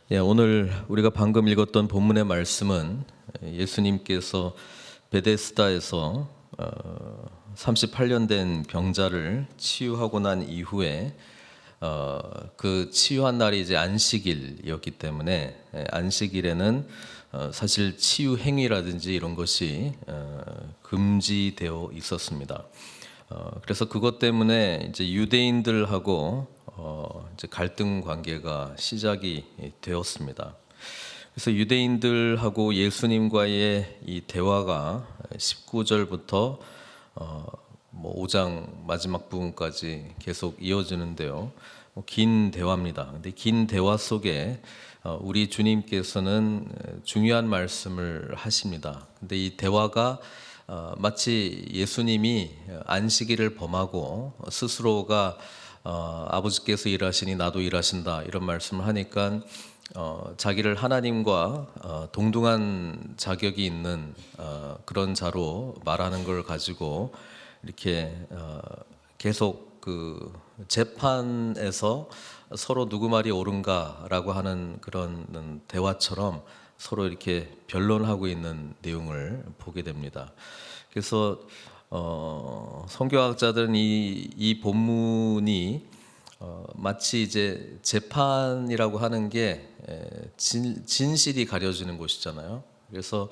오늘 우리가 방금 읽었던 본문의 말씀은 예수님께서 베데스다에서 38년 된 병자를 치유하고 난 이후에 그 치유한 날이 이제 안식일이었기 때문에 안식일에는 사실 치유 행위라든지 이런 것이 금지되어 있었습니다. 그래서 그것 때문에 이제 유대인들하고 이제 갈등 관계가 시작이 되었습니다. 그래서 유대인들하고 예수님과의 이 대화가 19절부터 5장 마지막 부분까지 계속 이어지는데요. 긴 대화입니다. 근데 긴 대화 속에 우리 주님께서는 중요한 말씀을 하십니다. 근데 이 대화가 마치 예수님이 안식일을 범하고 스스로가 아버지께서 일하시니 나도 일하신다 이런 말씀을 하니까 자기를 하나님과 동등한 자격이 있는 그런 자로 말하는 걸 가지고 이렇게 계속 그 재판에서 서로 누구 말이 옳은가라고 하는 그런 대화처럼 서로 이렇게 변론하고 있는 내용을 보게 됩니다. 그래서 성경학자들은 이 본문이 마치 이제 재판이라고 하는 게 진실이 가려지는 곳이잖아요. 그래서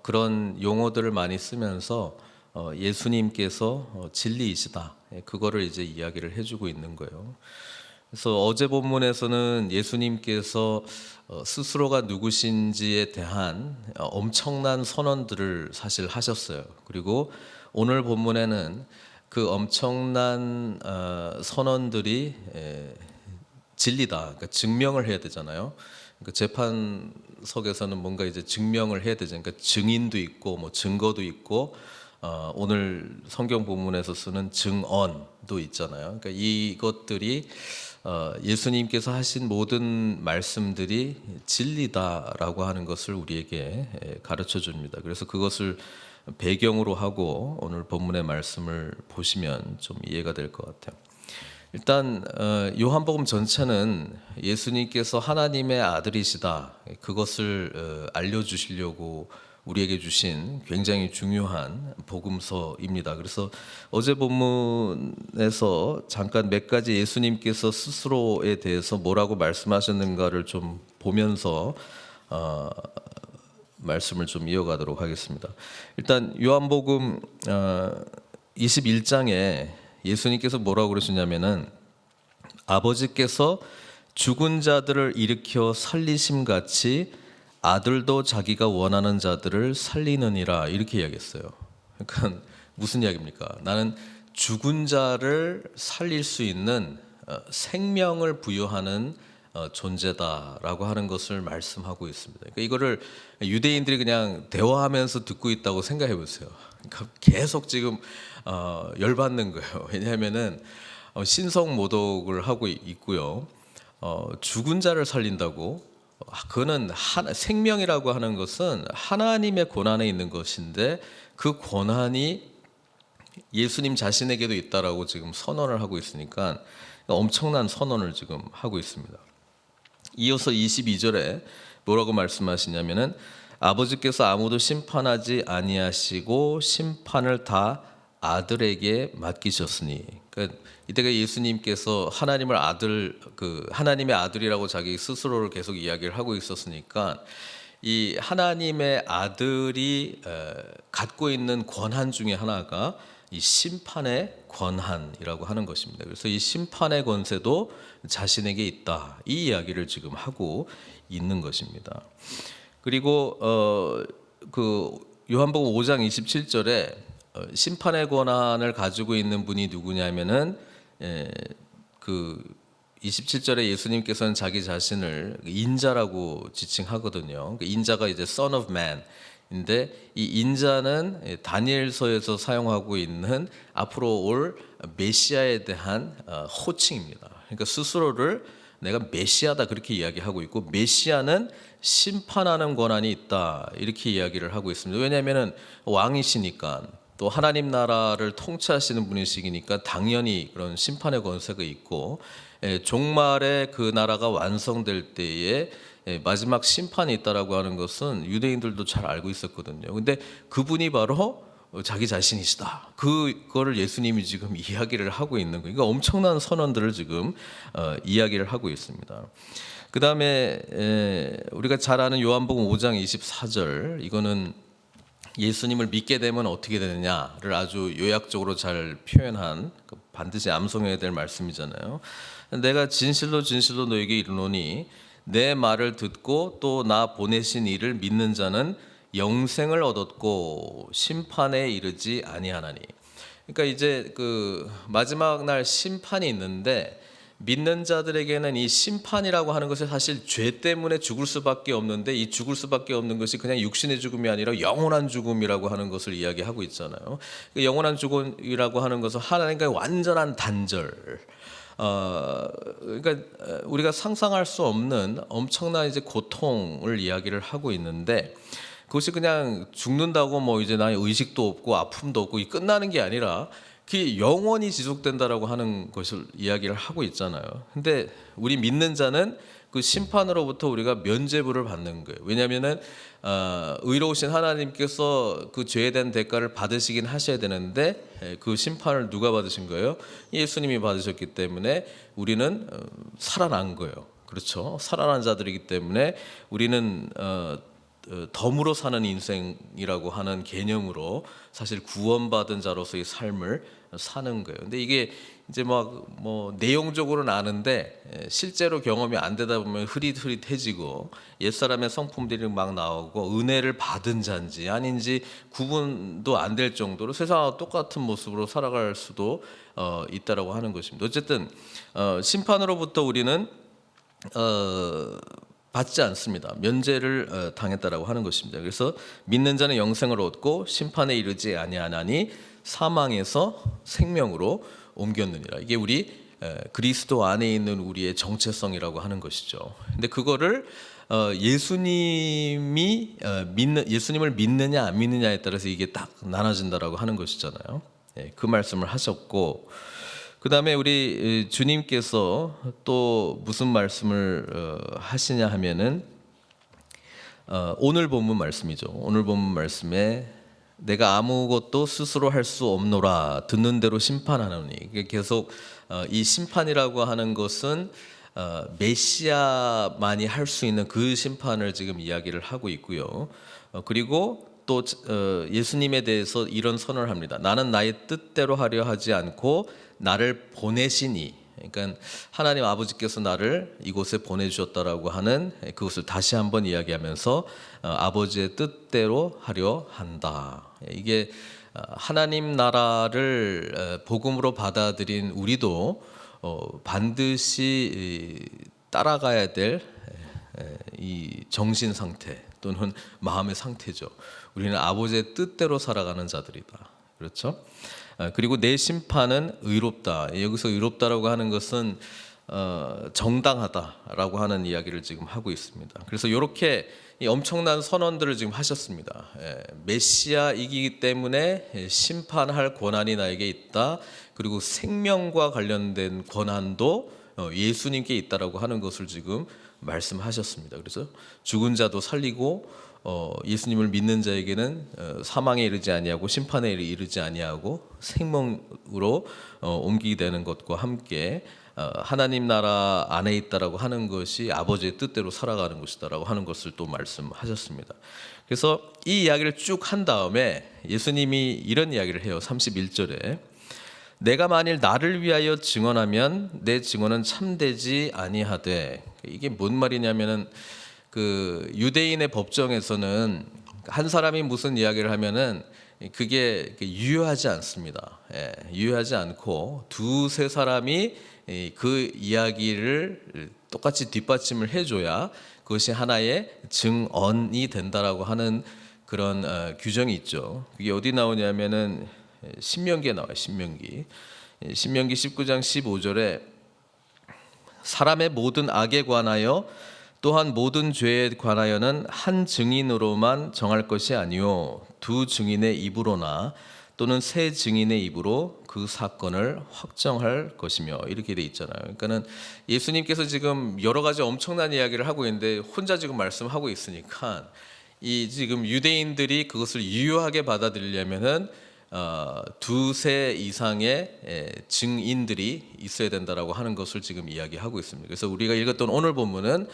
그런 용어들을 많이 쓰면서 예수님께서 진리이시다, 그거를 이제 이야기를 해주고 있는 거예요. 그래서 어제 본문에서는 예수님께서 스스로가 누구신지에 대한 엄청난 선언들을 사실 하셨어요. 그리고 오늘 본문에는 그 엄청난 선언들이 진리다, 그러니까 증명을 해야 되잖아요. 그러니까 재판석에서는 뭔가 이제 증명을 해야 되죠. 그러니까 증인도 있고 뭐 증거도 있고 오늘 성경 본문에서 쓰는 증언도 있잖아요. 그러니까 이것들이 예수님께서 하신 모든 말씀들이 진리다라고 하는 것을 우리에게 가르쳐 줍니다. 그래서 그것을 배경으로 하고 오늘 본문의 말씀을 보시면 좀 이해가 될 것 같아요. 일단 요한복음 전체는 예수님께서 하나님의 아들이시다, 그것을 알려주시려고 우리에게 주신 굉장히 중요한 복음서입니다. 그래서 어제 본문에서 잠깐 몇 가지 예수님께서 스스로에 대해서 뭐라고 말씀하셨는가를 좀 보면서 말씀을 좀 이어가도록 하겠습니다. 일단 요한복음 21장에 예수님께서 뭐라고 그러시냐면은 아버지께서 죽은 자들을 일으켜 살리심 같이 아들도 자기가 원하는 자들을 살리느니라, 이렇게 이야기했어요. 그러니까 무슨 이야기입니까? 나는 죽은 자를 살릴 수 있는 생명을 부여하는 존재다라고 하는 것을 말씀하고 있습니다. 그러니까 이거를 유대인들이 그냥 대화하면서 듣고 있다고 생각해 보세요. 그러니까 계속 지금 열받는 거예요. 왜냐하면은 신성모독을 하고 있고요. 죽은 자를 살린다고? 그거는 생명이라고 하는 것은 하나님의 권한에 있는 것인데 그 권한이 예수님 자신에게도 있다라고 지금 선언을 하고 있으니까 엄청난 선언을 지금 하고 있습니다. 이어서 22절에 뭐라고 말씀하시냐면은 아버지께서 아무도 심판하지 아니하시고 심판을 다 아들에게 맡기셨으니, 그러니까 이때가 예수님께서 하나님을 하나님의 아들이라고 자기 스스로를 계속 이야기를 하고 있었으니까 이 하나님의 아들이 갖고 있는 권한 중에 하나가 이 심판의 권한이라고 하는 것입니다. 그래서 이 심판의 권세도 자신에게 있다, 이 이야기를 지금 하고 있는 것입니다. 그리고 그 요한복음 5장 27절에 심판의 권한을 가지고 있는 분이 누구냐면은 그 27절에 예수님께서는 자기 자신을 인자라고 지칭하거든요. 인자가 이제 Son of Man 인데 이 인자는 다니엘서에서 사용하고 있는 앞으로 올 메시아에 대한 호칭입니다. 그러니까 스스로를 내가 메시아다 그렇게 이야기하고 있고, 메시아는 심판하는 권한이 있다 이렇게 이야기를 하고 있습니다. 왜냐하면 왕이시니까. 또 하나님 나라를 통치하시는 분이시니까 당연히 그런 심판의 권세가 있고 종말에 그 나라가 완성될 때에 마지막 심판이 있다라고 하는 것은 유대인들도 잘 알고 있었거든요. 근데 그분이 바로 자기 자신이시다. 그거를 예수님이 지금 이야기를 하고 있는 거예요. 그러니까 엄청난 선언들을 지금 이야기를 하고 있습니다. 그 다음에 우리가 잘 아는 요한복음 5장 24절, 이거는 예수님을 믿게 되면 어떻게 되느냐를 아주 요약적으로 잘 표현한 반드시 암송해야 될 말씀이잖아요. 내가 진실로 진실로 너에게 이르노니 내 말을 듣고 또 나 보내신 이를 믿는 자는 영생을 얻었고 심판에 이르지 아니하나니. 그러니까 이제 그 마지막 날 심판이 있는데 믿는 자들에게는 이 심판이라고 하는 것이 사실 죄 때문에 죽을 수밖에 없는데, 이 죽을 수밖에 없는 것이 그냥 육신의 죽음이 아니라 영원한 죽음이라고 하는 것을 이야기하고 있잖아요. 영원한 죽음이라고 하는 것은 하나님과의 완전한 단절. 그러니까 우리가 상상할 수 없는 엄청난 이제 고통을 이야기를 하고 있는데, 그것이 그냥 죽는다고 뭐 이제 나의 의식도 없고 아픔도 없고 이 끝나는 게 아니라 그게 영원히 지속된다라고 하는 것을 이야기를 하고 있잖아요. 근데 우리 믿는 자는 그 심판으로부터 우리가 면죄부를 받는 거예요. 왜냐하면은 의로우신 하나님께서 그 죄에 대한 대가를 받으시긴 하셔야 되는데 그 심판을 누가 받으신 거예요? 예수님이 받으셨기 때문에 우리는 살아난 거예요. 그렇죠? 살아난 자들이기 때문에 우리는 덤으로 사는 인생이라고 하는 개념으로 사실 구원받은 자로서의 삶을 사는 거예요. 근데 이게 이제 막 뭐 내용적으로는 아는데 실제로 경험이 안 되다 보면 흐릿흐릿해지고 옛사람의 성품들이 막 나오고 은혜를 받은 자인지 아닌지 구분도 안 될 정도로 세상과 똑같은 모습으로 살아갈 수도 있다라고 하는 것입니다. 어쨌든 심판으로부터 우리는 받지 않습니다. 면제를 당했다라고 하는 것입니다. 그래서 믿는 자는 영생을 얻고 심판에 이르지 아니하나니 사망에서 생명으로 옮겼느니라. 이게 우리 그리스도 안에 있는 우리의 정체성이라고 하는 것이죠. 근데 그거를 예수님을 믿느냐 안 믿느냐에 따라서 이게 딱 나눠진다라고 하는 것이잖아요. 그 말씀을 하셨고, 그 다음에 우리 주님께서 또 무슨 말씀을 하시냐 하면은 오늘 본문 말씀이죠. 오늘 본문 말씀에 내가 아무것도 스스로 할 수 없노라 듣는 대로 심판하노니. 이게 계속 이 심판이라고 하는 것은 메시아만이 할 수 있는 그 심판을 지금 이야기를 하고 있고요. 그리고 또 예수님에 대해서 이런 선언을 합니다. 나는 나의 뜻대로 하려 하지 않고 나를 보내시니. 그러니까 하나님 아버지께서 나를 이곳에 보내주셨다라고 하는 그것을 다시 한번 이야기하면서 아버지의 뜻대로 하려 한다. 이게 하나님 나라를 복음으로 받아들인 우리도 반드시 따라가야 될 이 정신 상태 또는 마음의 상태죠. 우리는 아버지의 뜻대로 살아가는 자들이다. 그렇죠? 그리고 내 심판은 의롭다. 여기서 의롭다라고 하는 것은 정당하다라고 하는 이야기를 지금 하고 있습니다. 그래서 이렇게 엄청난 선언들을 지금 하셨습니다. 메시아이기 때문에 심판할 권한이 나에게 있다. 그리고 생명과 관련된 권한도 예수님께 있다라고 하는 것을 지금 말씀하셨습니다. 그래서 죽은 자도 살리고 예수님을 믿는 자에게는 사망에 이르지 아니하고 심판에 이르지 아니하고 생명으로 옮기게 되는 것과 함께 하나님 나라 안에 있다라고 하는 것이 아버지의 뜻대로 살아가는 것이다라고 하는 것을 또 말씀하셨습니다. 그래서 이 이야기를 쭉 한 다음에 예수님이 이런 이야기를 해요. 31절에 내가 만일 나를 위하여 증언하면 내 증언은 참되지 아니하되. 이게 뭔 말이냐면은 그 유대인의 법정에서는 한 사람이 무슨 이야기를 하면은 그게 유효하지 않습니다. 유효하지 않고 두세 사람이 그 이야기를 똑같이 뒷받침을 해줘야 그것이 하나의 증언이 된다라고 하는 그런 규정이 있죠. 그게 어디 나오냐면은 신명기에 나와요. 신명기 19장 15절에 사람의 모든 악에 관하여 또한 모든 죄에 관하여는 한 증인으로만 정할 것이 아니요 두 증인의 입으로나 또는 새 증인의 입으로 그 사건을 확정할 것이며 이렇게 돼 있잖아요. 그러니까는 예수님께서 지금 여러 가지 엄청난 이야기를 하고 있는데 혼자 지금 말씀하고 있으니까 이 지금 유대인들이 그것을 유효하게 받아들이려면은 두세 이상의 증인들이 있어야 된다라고 하는 것을 지금 이야기하고 있습니다. 그래서 우리가 읽었던 오늘 본문은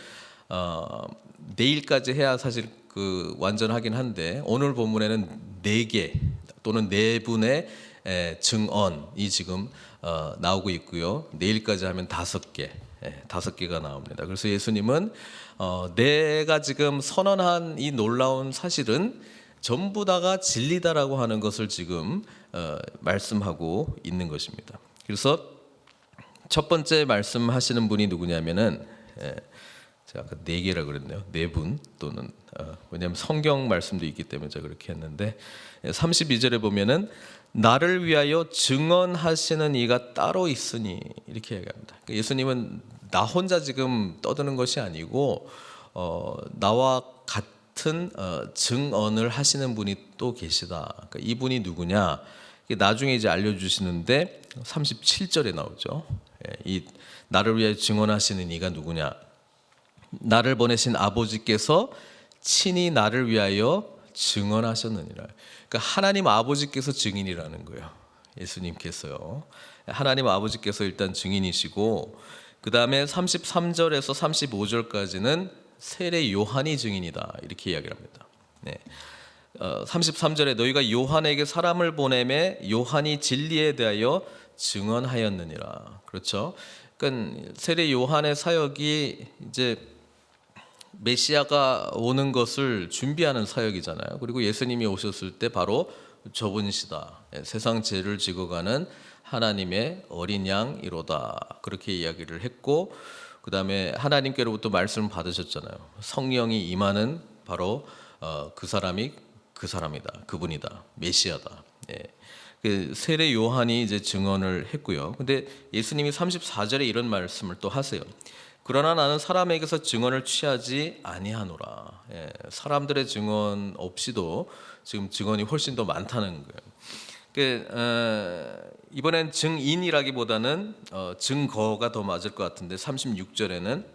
내일까지 해야 사실 그 완전하긴 한데 오늘 본문에는 4개 또는 4분의 증언이 지금 나오고 있고요. 내일까지 하면 5개, 5개가 나옵니다. 그래서 예수님은 내가 지금 선언한 이 놀라운 사실은 전부 다가 진리다라고 하는 것을 지금 말씀하고 있는 것입니다. 그래서 첫 번째 말씀하시는 분이 누구냐면은 제가 아까 4개라 그랬네요. 4분 또는 왜냐하면 성경 말씀도 있기 때문에 제가 그렇게 했는데 32절에 보면은 나를 위하여 증언하시는 이가 따로 있으니 이렇게 얘기합니다. 예수님은 나 혼자 지금 떠드는 것이 아니고 나와 같은 증언을 하시는 분이 또 계시다. 그러니까 이분이 누구냐? 나중에 이제 알려주시는데 37절에 나오죠. 이 나를 위하여 증언하시는 이가 누구냐? 나를 보내신 아버지께서 친히 나를 위하여 증언하셨느니라. 그러니까 하나님 아버지께서 증인이라는 거예요. 예수님께서요. 하나님 아버지께서 일단 증인이시고 그 다음에 33절에서 35절까지는 세례 요한이 증인이다 이렇게 이야기를 합니다. 33절에 너희가 요한에게 사람을 보내매 요한이 진리에 대하여 증언하였느니라. 그렇죠? 그러니까 세례 요한의 사역이 이제 메시아가 오는 것을 준비하는 사역이잖아요. 그리고 예수님이 오셨을 때 바로 저분이시다. 세상 죄를 지고 가는 하나님의 어린 양이로다. 그렇게 이야기를 했고 그 다음에 하나님께로부터 말씀을 받으셨잖아요. 성령이 임하는 바로 그 사람이 그 사람이다. 그분이다. 메시아다. 그 세례 요한이 이제 증언을 했고요. 근데 예수님이 34절에 이런 말씀을 또 하세요. 그러나 나는 사람에게서 증언을 취하지 아니하노라. 사람들의 증언 없이도 지금 증언이 훨씬 더 많다는 거예요. 이번엔 증인이라기보다는 증거가 더 맞을 것 같은데 36절에는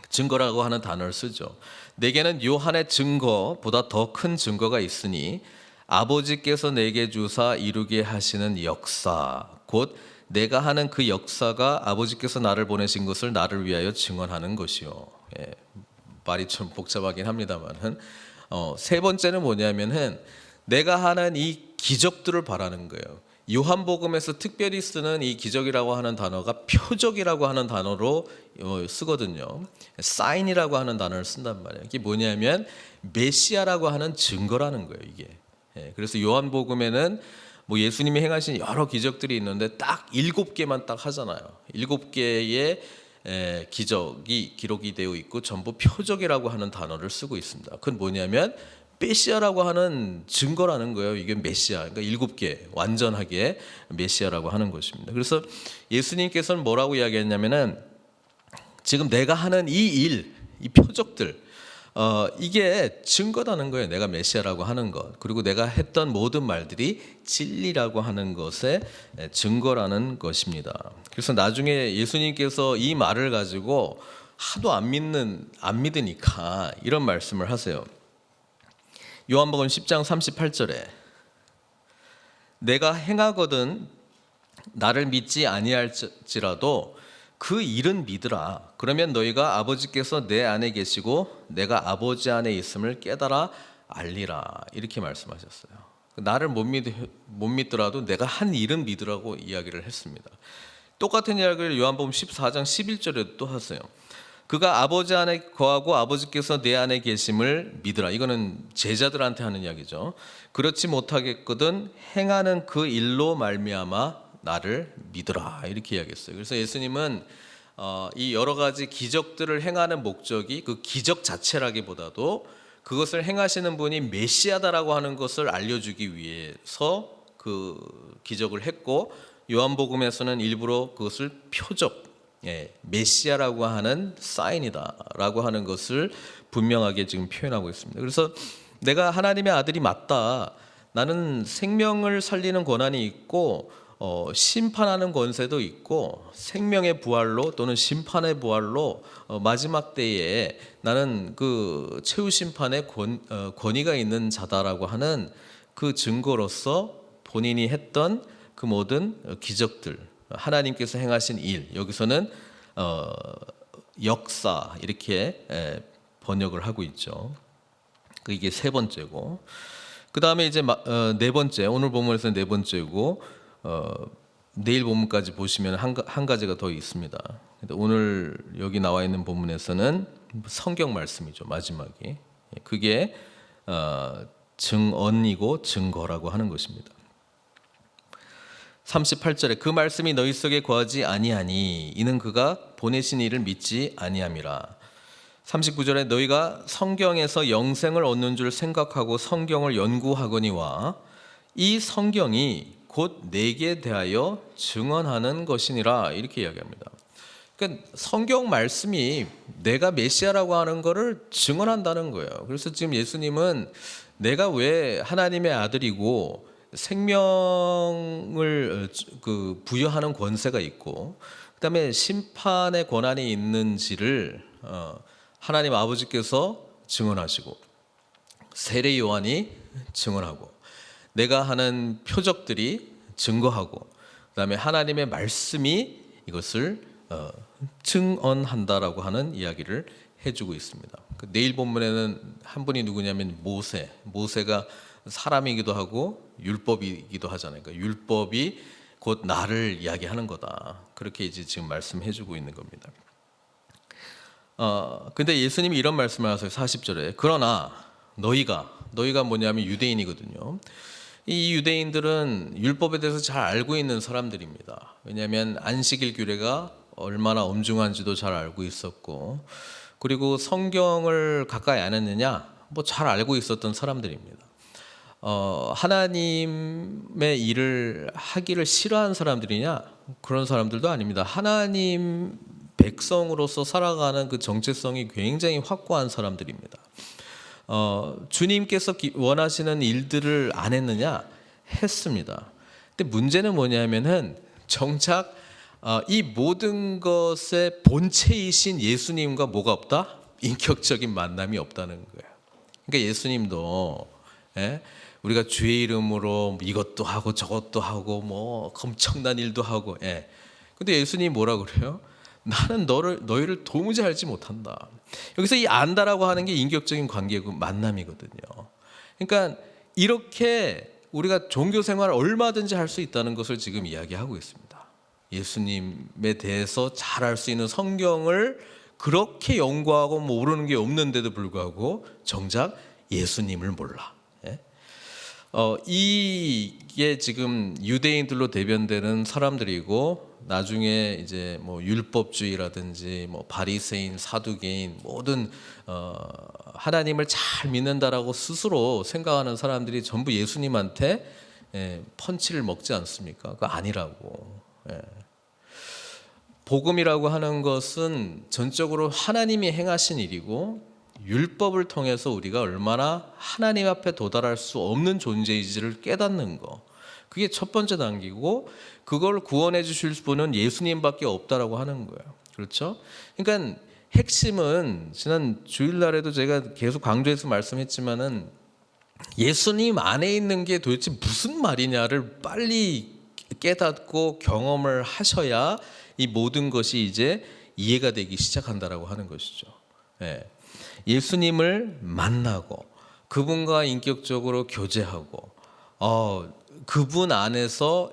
증거라고 하는 단어를 쓰죠. 내게는 요한의 증거보다 더 큰 증거가 있으니 아버지께서 내게 주사 이루게 하시는 역사 곧 내가 하는 그 역사가 아버지께서 나를 보내신 것을 나를 위하여 증언하는 것이요. 말이 좀 복잡하긴 합니다만은 세 번째는 뭐냐면은 내가 하는 이 기적들을 바라는 거예요. 요한복음에서 특별히 쓰는 이 기적이라고 하는 단어가 표적이라고 하는 단어로 쓰거든요. 사인이라고 하는 단어를 쓴단 말이에요. 이게 뭐냐면 메시아라고 하는 증거라는 거예요. 이게. 그래서 요한복음에는 뭐 예수님이 행하신 여러 기적들이 있는데 딱 7개만 딱 하잖아요. 7개의 기적이 기록이 되어 있고 전부 표적이라고 하는 단어를 쓰고 있습니다. 그건 뭐냐면 메시아라고 하는 증거라는 거예요. 이게 메시아. 그러니까 7개 완전하게 메시아라고 하는 것입니다. 그래서 예수님께서는 뭐라고 이야기했냐면은 지금 내가 하는 이 일, 이 표적들 이게 증거라는 거예요. 내가 메시아라고 하는 것. 그리고 내가 했던 모든 말들이 진리라고 하는 것의 증거라는 것입니다. 그래서 나중에 예수님께서 이 말을 가지고 하도 안 믿으니까 이런 말씀을 하세요. 요한복음 10장 38절에 내가 행하거든 나를 믿지 아니할지라도 그 일은 믿으라. 그러면 너희가 아버지께서 내 안에 계시고 내가 아버지 안에 있음을 깨달아 알리라. 이렇게 말씀하셨어요. 나를 못 믿더라도 내가 한 일은 믿으라고 이야기를 했습니다. 똑같은 이야기를 요한복음 14장 11절에 또 하세요. 그가 아버지 안에 거하고 아버지께서 내 안에 계심을 믿으라. 이거는 제자들한테 하는 이야기죠. 그렇지 못하겠거든 행하는 그 일로 말미암아 나를 믿으라. 이렇게 이야기했어요. 그래서 예수님은 이 여러 가지 기적들을 행하는 목적이 그 기적 자체라기보다도 그것을 행하시는 분이 메시아다라고 하는 것을 알려주기 위해서 그 기적을 했고 요한복음에서는 일부러 그것을 표적, 메시아라고 하는 사인이다라고 하는 것을 분명하게 지금 표현하고 있습니다. 그래서 내가 하나님의 아들이 맞다. 나는 생명을 살리는 권한이 있고 심판하는 권세도 있고 생명의 부활로 또는 심판의 부활로 마지막 때에 나는 그 최후 심판의 권위가 있는 자다라고 하는 그 증거로서 본인이 했던 그 모든 기적들, 하나님께서 행하신 일, 여기서는 역사 이렇게 번역을 하고 있죠. 이게 세 번째고, 그 다음에 이제 네 번째, 오늘 본문에서는 네 번째고, 내일 본문까지 보시면 한 가지가 더 있습니다. 오늘 여기 나와 있는 본문에서는 성경 말씀이죠, 마지막이. 그게 증언이고 증거라고 하는 것입니다. 38절에 그 말씀이 너희 속에 거하지 아니하니 이는 그가 보내신 이를 믿지 아니함이라. 39절에 너희가 성경에서 영생을 얻는 줄 생각하고 성경을 연구하거니와 이 성경이 곧 내게 대하여 증언하는 것이니라, 이렇게 이야기합니다. 그러니까 성경 말씀이 내가 메시아라고 하는 것을 증언한다는 거예요. 그래서 지금 예수님은 내가 왜 하나님의 아들이고 생명을 부여하는 권세가 있고 그다음에 심판의 권한이 있는지를 하나님 아버지께서 증언하시고 세례 요한이 증언하고 내가 하는 표적들이 증거하고 그다음에 하나님의 말씀이 이것을 증언한다라고 하는 이야기를 해주고 있습니다. 내일 본문에는 한 분이 누구냐면 모세가 사람이기도 하고 율법이기도 하잖아요. 그러니까 율법이 곧 나를 이야기하는 거다. 그렇게 이제 지금 말씀해주고 있는 겁니다. 근데 예수님이 이런 말씀을 하세요. 40절에 그러나 너희가 뭐냐면 유대인이거든요. 이 유대인들은 율법에 대해서 잘 알고 있는 사람들입니다. 왜냐하면 안식일 규례가 얼마나 엄중한지도 잘 알고 있었고, 그리고 성경을 가까이 안 했느냐, 뭐 잘 알고 있었던 사람들입니다. 하나님의 일을 하기를 싫어하는 사람들이냐? 그런 사람들도 아닙니다. 하나님 백성으로서 살아가는 그 정체성이 굉장히 확고한 사람들입니다. 주님께서 원하시는 일들을 안 했느냐? 했습니다. 근데 문제는 뭐냐면은 정작 이 모든 것의 본체이신 예수님과 뭐가 없다? 인격적인 만남이 없다는 거예요. 그러니까 예수님도 우리가 주의 이름으로 이것도 하고 저것도 하고 뭐 엄청난 일도 하고, 근데 예수님이 뭐라 그래요? 나는 너희를 도무지 알지 못한다. 여기서 이 안다라고 하는 게 인격적인 관계고 만남이거든요. 그러니까 이렇게 우리가 종교 생활을 얼마든지 할 수 있다는 것을 지금 이야기하고 있습니다. 예수님에 대해서 잘 알 수 있는 성경을 그렇게 연구하고 모르는 게 없는데도 불구하고 정작 예수님을 몰라. 이게 지금 유대인들로 대변되는 사람들이고, 나중에 이제 뭐 율법주의라든지 뭐 바리새인, 사두개인 모든 하나님을 잘 믿는다라고 스스로 생각하는 사람들이 전부 예수님한테 펀치를 먹지 않습니까? 그거 아니라고. 복음이라고 하는 것은 전적으로 하나님이 행하신 일이고, 율법을 통해서 우리가 얼마나 하나님 앞에 도달할 수 없는 존재인지를 깨닫는 거, 그게 첫 번째 단계고, 그걸 구원해 주실 분은 예수님밖에 없다라고 하는 거예요. 그렇죠? 그러니까 핵심은 지난 주일날에도 제가 계속 강조해서 말씀했지만은 예수님 안에 있는 게 도대체 무슨 말이냐를 빨리 깨닫고 경험을 하셔야 이 모든 것이 이제 이해가 되기 시작한다라고 하는 것이죠. 예수님을 만나고 그분과 인격적으로 교제하고 그분 안에서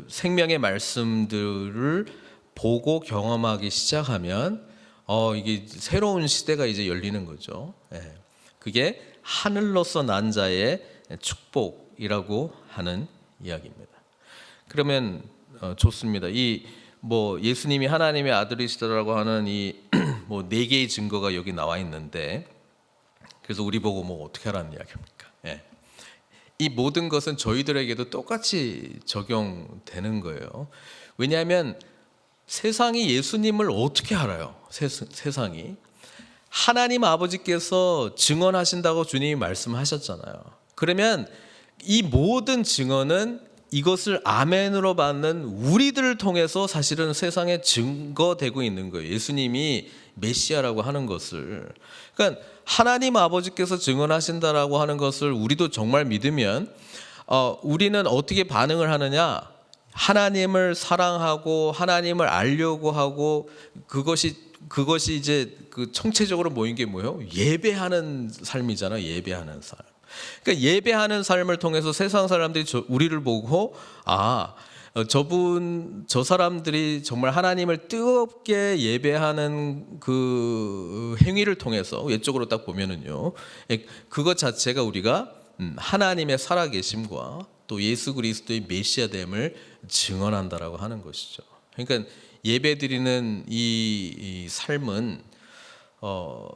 생명의 말씀들을 보고 경험하기 시작하면 이게 새로운 시대가 이제 열리는 거죠. 그게 하늘로서 난 자의 축복이라고 하는 이야기입니다. 그러면 좋습니다. 뭐 예수님이 하나님의 아들이시다라고 하는 이 뭐 4개의 증거가 여기 나와 있는데, 그래서 우리 보고 뭐 어떻게 하라는 이야기입니까? 이 모든 것은 저희들에게도 똑같이 적용되는 거예요. 왜냐하면 세상이 예수님을 어떻게 알아요? 세상이 하나님 아버지께서 증언하신다고 주님이 말씀하셨잖아요. 그러면 이 모든 증언은 이것을 아멘으로 받는 우리들을 통해서 사실은 세상에 증거되고 있는 거예요. 예수님이 메시아라고 하는 것을. 그러니까 하나님 아버지께서 증언하신다라고 하는 것을 우리도 정말 믿으면 우리는 어떻게 반응을 하느냐? 하나님을 사랑하고 하나님을 알려고 하고 그것이 이제 그 총체적으로 모인 게 뭐예요? 예배하는 삶이잖아요. 예배하는 삶. 그러니까 예배하는 삶을 통해서 세상 사람들이 우리를 보고 저 사람들이 정말 하나님을 뜨겁게 예배하는 그 행위를 통해서 외적으로 딱 보면은요, 그것 자체가 우리가 하나님의 살아계심과 또 예수 그리스도의 메시아됨을 증언한다라고 하는 것이죠. 그러니까 예배드리는 이 삶은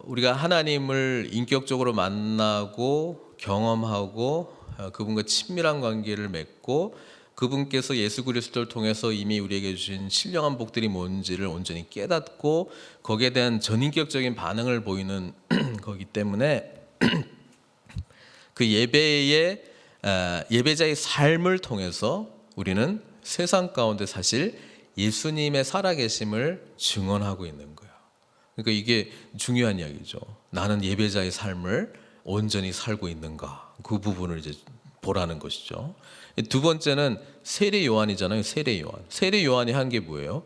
우리가 하나님을 인격적으로 만나고 경험하고 그분과 친밀한 관계를 맺고 그분께서 예수 그리스도를 통해서 이미 우리에게 주신 신령한 복들이 뭔지를 온전히 깨닫고 거기에 대한 전인격적인 반응을 보이는 거기 때문에 그 예배자의 삶을 통해서 우리는 세상 가운데 사실 예수님의 살아계심을 증언하고 있는 거예요. 그러니까 이게 중요한 이야기죠. 나는 예배자의 삶을 온전히 살고 있는가, 그 부분을 이제 보라는 것이죠. 두 번째는 세례 요한이잖아요. 세례 요한이 한 게 뭐예요?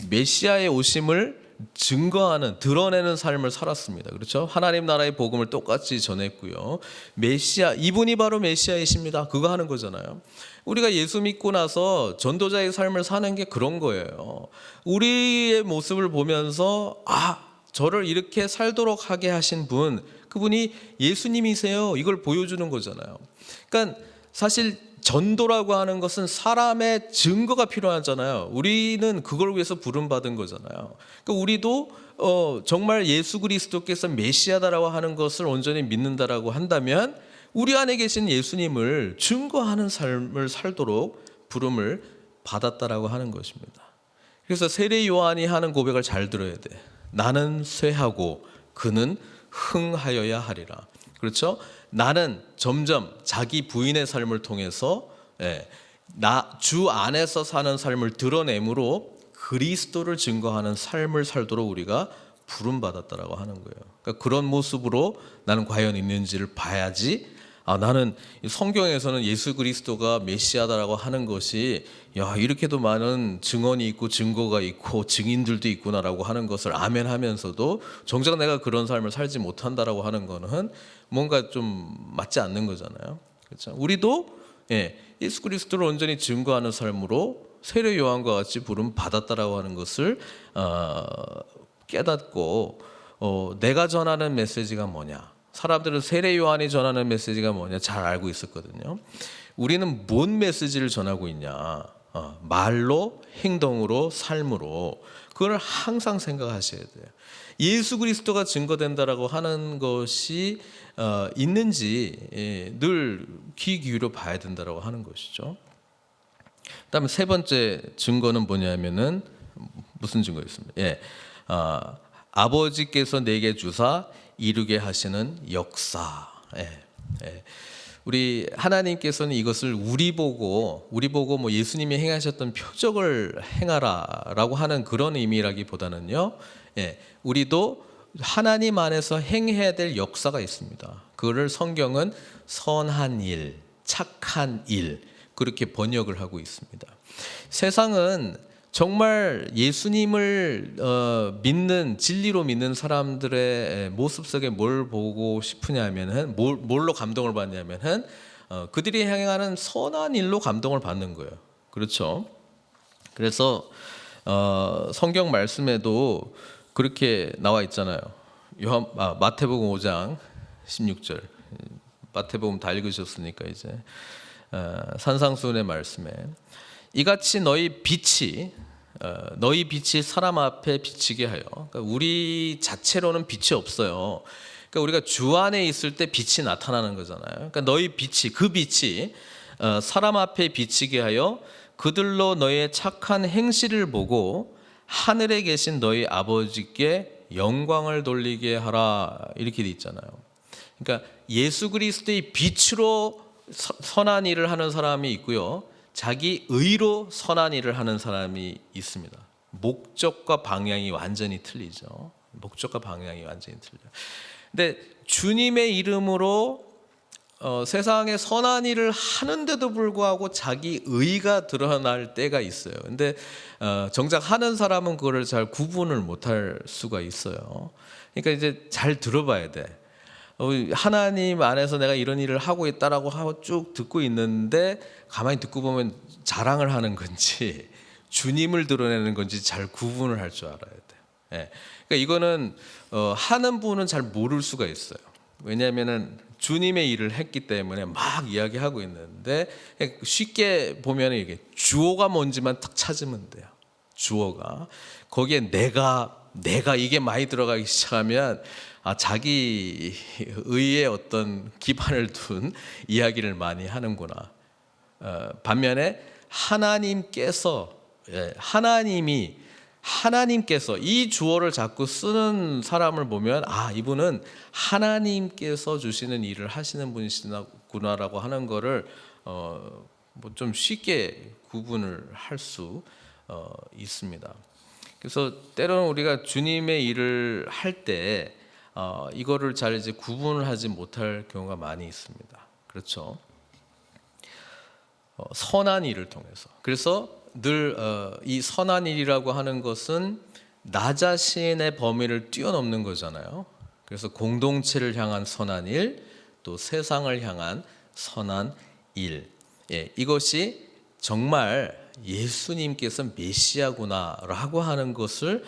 메시아의 오심을 증거하는, 드러내는 삶을 살았습니다. 그렇죠? 하나님 나라의 복음을 똑같이 전했고요. 이분이 바로 메시아이십니다. 그거 하는 거잖아요. 우리가 예수 믿고 나서 전도자의 삶을 사는 게 그런 거예요. 우리의 모습을 보면서 저를 이렇게 살도록 하게 하신 분, 그분이 예수님이세요. 이걸 보여주는 거잖아요. 그러니까 사실 전도라고 하는 것은 사람의 증거가 필요하잖아요. 우리는 그걸 위해서 부름받은 거잖아요. 그러니까 우리도 정말 예수 그리스도께서 메시아다라고 하는 것을 온전히 믿는다라고 한다면 우리 안에 계신 예수님을 증거하는 삶을 살도록 부름을 받았다라고 하는 것입니다. 그래서 세례 요한이 하는 고백을 잘 들어야 돼. 나는 쇠하고 그는 흥하여야 하리라. 그렇죠? 나는 점점 자기 부인의 삶을 통해서 주 안에서 사는 삶을 드러내므로 그리스도를 증거하는 삶을 살도록 우리가 부름받았다라고 하는 거예요. 그러니까 그런 모습으로 나는 과연 있는지를 봐야지. 나는 성경에서는 예수 그리스도가 메시아다라고 하는 것이 이렇게도 많은 증언이 있고 증거가 있고 증인들도 있구나라고 하는 것을 아멘하면서도 정작 내가 그런 삶을 살지 못한다라고 하는 거는 뭔가 좀 맞지 않는 거잖아요. 그렇죠? 우리도 예수 그리스도를 온전히 증거하는 삶으로 세례 요한과 같이 부름 받았다라고 하는 것을 깨닫고 내가 전하는 메시지가 뭐냐? 사람들은 세례 요한이 전하는 메시지가 뭐냐 잘 알고 있었거든요. 우리는 뭔 메시지를 전하고 있냐? 말로, 행동으로, 삶으로. 그걸 항상 생각하셔야 돼요. 예수 그리스도가 증거된다라고 하는 것이 있는지 늘 귀 기울여 봐야 된다라고 하는 것이죠. 그다음에 세 번째 증거는 뭐냐면은 무슨 증거였습니까? 아버지께서 내게 주사 이루게 하시는 역사. 우리 하나님께서는 이것을 우리 보고 뭐 예수님이 행하셨던 표적을 행하라라고 하는 그런 의미라기보다는요. 우리도 하나님 안에서 행해야 될 역사가 있습니다. 그거를 성경은 선한 일, 착한 일 그렇게 번역을 하고 있습니다. 세상은 정말 예수님을 믿는 진리로 믿는 사람들의 모습 속에 뭘 보고 싶으냐면은 뭘로 감동을 받냐면은 그들이 행하는 선한 일로 감동을 받는 거예요. 그렇죠? 그래서 성경 말씀에도 그렇게 나와 있잖아요. 마태복음 5장 16절. 마태복음 다 읽으셨으니까 이제 산상수훈의 말씀에 이같이 너희 빛이 사람 앞에 비치게 하여. 그러니까 우리 자체로는 빛이 없어요. 그러니까 우리가 주 안에 있을 때 빛이 나타나는 거잖아요. 그러니까 너희 빛이 그 빛이 사람 앞에 비치게 하여 그들로 너희의 착한 행실을 보고 하늘에 계신 너희 아버지께 영광을 돌리게 하라 이렇게 돼 있잖아요. 그러니까 예수 그리스도의 빛으로 선한 일을 하는 사람이 있고요. 자기 의로 선한 일을 하는 사람이 있습니다. 목적과 방향이 완전히 틀리죠. 목적과 방향이 완전히 틀려요. 근데 주님의 이름으로 세상에 선한 일을 하는데도 불구하고 자기 의가 드러날 때가 있어요. 근데 정작 하는 사람은 그거를 잘 구분을 못할 수가 있어요. 그러니까 이제 잘 들어봐야 돼. 하나님 안에서 내가 이런 일을 하고 있다라고 하고 쭉 듣고 있는데 가만히 듣고 보면 자랑을 하는 건지 주님을 드러내는 건지 잘 구분을 할 줄 알아야 돼요. 예. 그러니까 이거는 하는 분은 잘 모를 수가 있어요. 왜냐하면은 주님의 일을 했기 때문에 막 이야기하고 있는데 쉽게 보면 이게 주어가 뭔지만 딱 찾으면 돼요. 주어가 거기에 내가 이게 많이 들어가기 시작하면 자기 의의 어떤 기반을 둔 이야기를 많이 하는구나. 반면에 하나님께서 이 주어를 자꾸 쓰는 사람을 보면 이분은 하나님께서 주시는 일을 하시는 분이시구나라고 하는 거를 뭐 좀 쉽게 구분을 할 수 있습니다. 그래서 때로는 우리가 주님의 일을 할 때 이거를 잘 이제 구분을 하지 못할 경우가 많이 있습니다. 그렇죠? 선한 일을 통해서. 그래서 늘 이 선한 일이라고 하는 것은 나 자신의 범위를 뛰어넘는 거잖아요. 그래서 공동체를 향한 선한 일, 또 세상을 향한 선한 일. 이것이 정말 예수님께서 메시아구나라고 하는 것을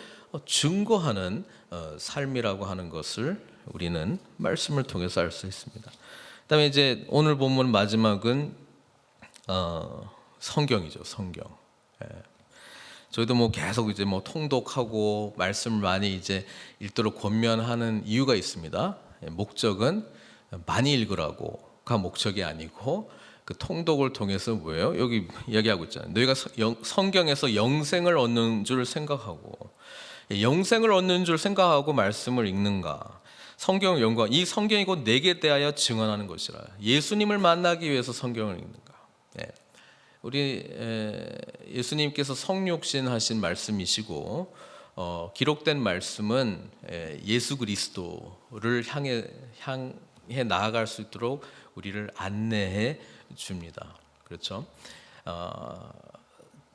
증거하는 삶이라고 하는 것을 우리는 말씀을 통해서 알 수 있습니다. 그다음에 이제 오늘 본문 마지막은 성경이죠. 성경. 저희도 뭐 계속 이제 뭐 통독하고 말씀을 많이 이제 읽도록 권면하는 이유가 있습니다. 목적은 많이 읽으라고가 목적이 아니고 그 통독을 통해서 뭐예요? 여기 이야기하고 있잖아요. 너희가 성경에서 영생을 얻는 줄 생각하고 영생을 얻는 줄 생각하고 말씀을 읽는가? 성경을 연구하고 이 성경이 곧 내게 대하여 증언하는 것이라. 예수님을 만나기 위해서 성경을 읽는가? 우리 예수님께서 성육신 하신 말씀이시고 기록된 말씀은 예수 그리스도를 향해 나아갈 수 있도록 우리를 안내해 줍니다. 그렇죠?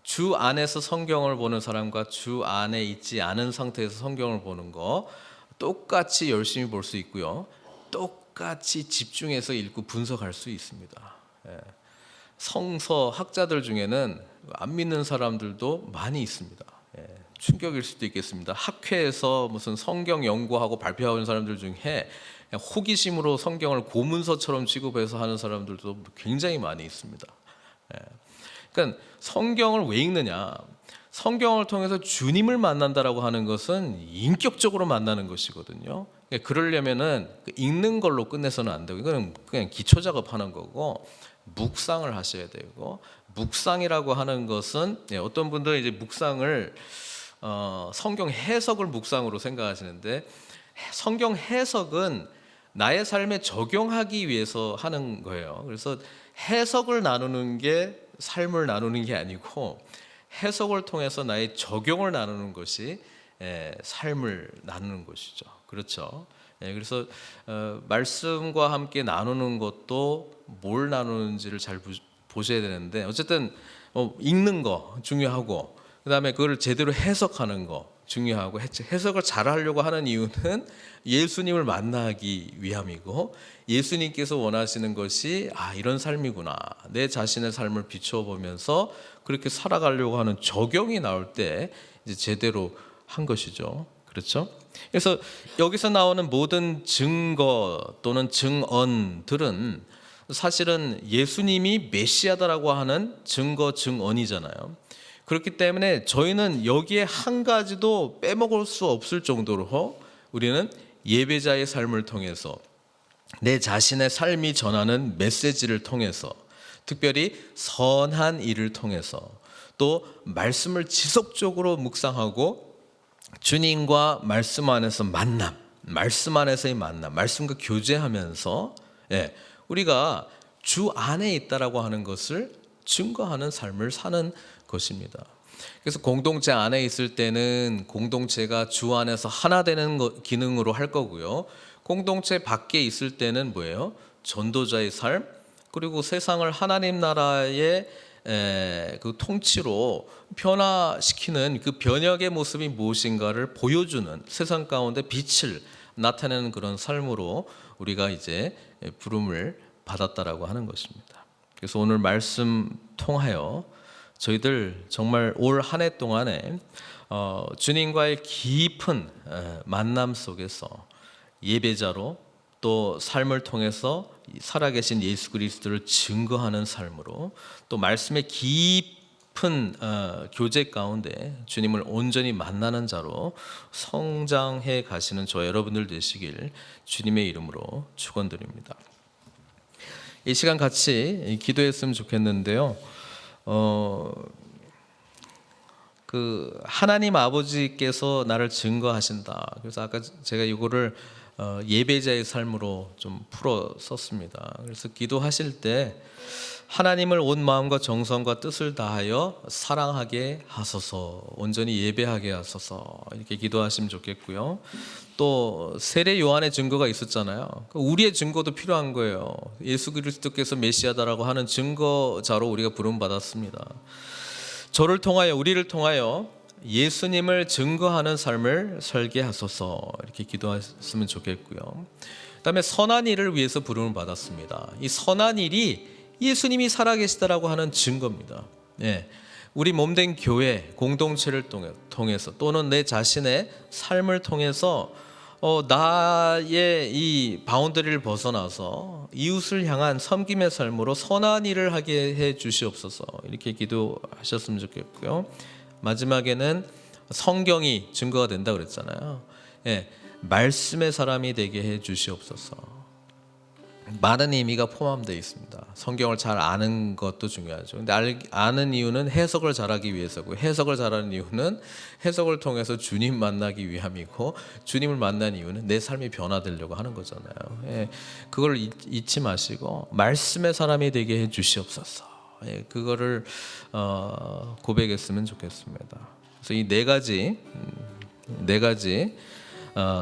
주 안에서 성경을 보는 사람과 주 안에 있지 않은 상태에서 성경을 보는 거 똑같이 열심히 볼 수 있고요. 똑같이 집중해서 읽고 분석할 수 있습니다. 성서 학자들 중에는 안 믿는 사람들도 많이 있습니다. 충격일 수도 있겠습니다. 학회에서 무슨 성경 연구하고 발표하는 사람들 중에 호기심으로 성경을 고문서처럼 취급해서 하는 사람들도 굉장히 많이 있습니다. 그러니까 성경을 왜 읽느냐? 성경을 통해서 주님을 만난다라고 하는 것은 인격적으로 만나는 것이거든요. 그러니까 그러려면은 읽는 걸로 끝내서는 안 되고 이거는 그냥 기초 작업하는 거고 묵상을 하셔야 되고 묵상이라고 하는 것은 어떤 분들은 이제 묵상을 성경 해석을 묵상으로 생각하시는데 성경 해석은 나의 삶에 적용하기 위해서 하는 거예요. 그래서 해석을 나누는 게 삶을 나누는 게 아니고 해석을 통해서 나의 적용을 나누는 것이 삶을 나누는 것이죠. 그렇죠? 그래서 말씀과 함께 나누는 것도 뭘 나누는지를 잘 보셔야 되는데 어쨌든 읽는 거 중요하고 그다음에 그걸 제대로 해석하는 거 중요하고 해석을 잘 하려고 하는 이유는 예수님을 만나기 위함이고 예수님께서 원하시는 것이 이런 삶이구나. 내 자신의 삶을 비춰보면서 그렇게 살아가려고 하는 적용이 나올 때 이제 제대로 한 것이죠. 그렇죠? 그래서 여기서 나오는 모든 증거 또는 증언들은 사실은 예수님이 메시아다라고 하는 증거 증언이잖아요. 그렇기 때문에 저희는 여기에 한 가지도 빼먹을 수 없을 정도로 우리는 예배자의 삶을 통해서 내 자신의 삶이 전하는 메시지를 통해서 특별히 선한 일을 통해서 또 말씀을 지속적으로 묵상하고 주님과 말씀 안에서 만남, 말씀 안에서의 만남, 말씀과 교제하면서 우리가 주 안에 있다라고 하는 것을 증거하는 삶을 사는 것입니다. 그래서 공동체 안에 있을 때는 공동체가 주 안에서 하나 되는 기능으로 할 거고요. 공동체 밖에 있을 때는 뭐예요? 전도자의 삶, 그리고 세상을 하나님 나라의 그 통치로 변화시키는 그 변혁의 모습이 무엇인가를 보여주는, 세상 가운데 빛을 나타내는 그런 삶으로 우리가 이제 부름을 받았다라고 하는 것입니다. 그래서 오늘 말씀 통하여 저희들 정말 올 한 해 동안에 주님과의 깊은 만남 속에서 예배자로, 또 삶을 통해서 살아계신 예수 그리스도를 증거하는 삶으로, 또 말씀의 깊은 교제 가운데 주님을 온전히 만나는 자로 성장해 가시는 저 여러분들 되시길 주님의 이름으로 축원드립니다. 이 시간 같이 기도했으면 좋겠는데요. 그 하나님 아버지께서 나를 증거하신다. 그래서 아까 제가 이거를 예배자의 삶으로 좀 풀어 썼습니다. 그래서 기도하실 때 하나님을 온 마음과 정성과 뜻을 다하여 사랑하게 하소서, 온전히 예배하게 하소서, 이렇게 기도하시면 좋겠고요. 또 세례 요한의 증거가 있었잖아요. 우리의 증거도 필요한 거예요. 예수 그리스도께서 메시아다라고 하는 증거자로 우리가 부름받았습니다. 저를 통하여, 우리를 통하여 예수님을 증거하는 삶을 살게 하소서, 이렇게 기도했으면 좋겠고요. 그다음에 선한 일을 위해서 부름을 받았습니다. 이 선한 일이 예수님이 살아계시다라고 하는 증거입니다. 우리 몸된 교회 공동체를 통해서, 또는 내 자신의 삶을 통해서 나의 이 바운더리를 벗어나서 이웃을 향한 섬김의 삶으로 선한 일을 하게 해 주시옵소서, 이렇게 기도하셨으면 좋겠고요. 마지막에는 성경이 증거가 된다 그랬잖아요. 말씀의 사람이 되게 해 주시옵소서. 많은 의미가 포함되어 있습니다. 성경을 잘 아는 것도 중요하죠. 근데 아는 이유는 해석을 잘하기 위해서고, 해석을 잘하는 이유는 해석을 통해서 주님 만나기 위함이고, 주님을 만난 이유는 내 삶이 변화되려고 하는 거잖아요. 그걸 잊지 마시고 말씀의 사람이 되게 해 주시옵소서. 그거를 고백했으면 좋겠습니다. 그래서 이 네 가지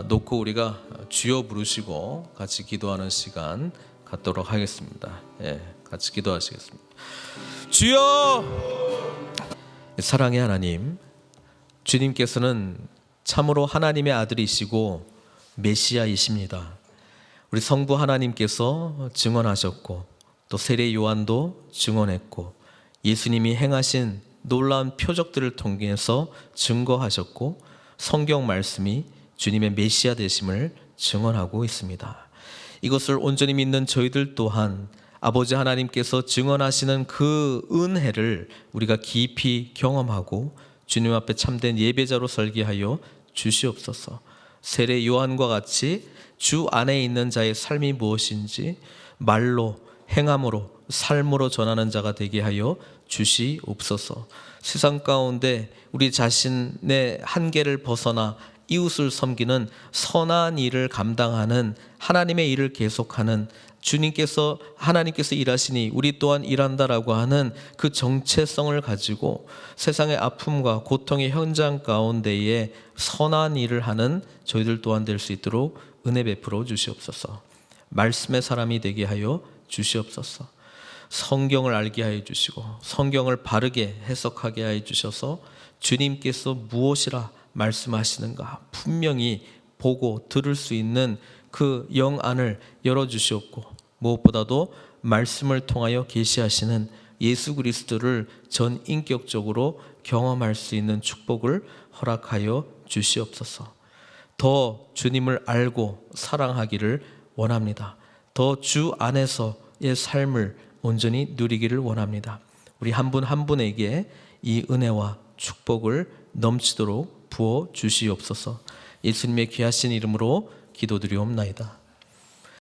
놓고 우리가 주여 부르시고 같이 기도하는 시간 갖도록 하겠습니다. 같이 기도하시겠습니다. 주여! 사랑의 하나님, 주님께서는 참으로 하나님의 아들이시고 메시아이십니다. 우리 성부 하나님께서 증언하셨고, 또 세례 요한도 증언했고, 예수님이 행하신 놀라운 표적들을 통해서 증거하셨고, 성경 말씀이 주님의 메시아 되심을 증언하고 있습니다. 이것을 온전히 믿는 저희들 또한 아버지 하나님께서 증언하시는 그 은혜를 우리가 깊이 경험하고 주님 앞에 참된 예배자로 살게 하여 주시옵소서. 세례 요한과 같이 주 안에 있는 자의 삶이 무엇인지 말로, 행함으로, 삶으로 전하는 자가 되게 하여 주시옵소서. 세상 가운데 우리 자신의 한계를 벗어나 이웃을 섬기는 선한 일을 감당하는, 하나님의 일을 계속하는, 하나님께서 일하시니 우리 또한 일한다라고 하는 그 정체성을 가지고 세상의 아픔과 고통의 현장 가운데에 선한 일을 하는 저희들 또한 될 수 있도록 은혜 베풀어 주시옵소서. 말씀의 사람이 되게 하여 주시옵소서. 성경을 알게 하여 주시고 성경을 바르게 해석하게 하여 주셔서 주님께서 무엇이라 말씀하시는가 분명히 보고 들을 수 있는 그 영안을 열어주시옵고, 무엇보다도 말씀을 통하여 계시하시는 예수 그리스도를 전인격적으로 경험할 수 있는 축복을 허락하여 주시옵소서. 더 주님을 알고 사랑하기를 원합니다. 더 주 안에서의 삶을 온전히 누리기를 원합니다. 우리 한 분 한 분에게 이 은혜와 축복을 넘치도록 부어 주시옵소서. 예수님의 귀하신 이름으로 기도드리옵나이다.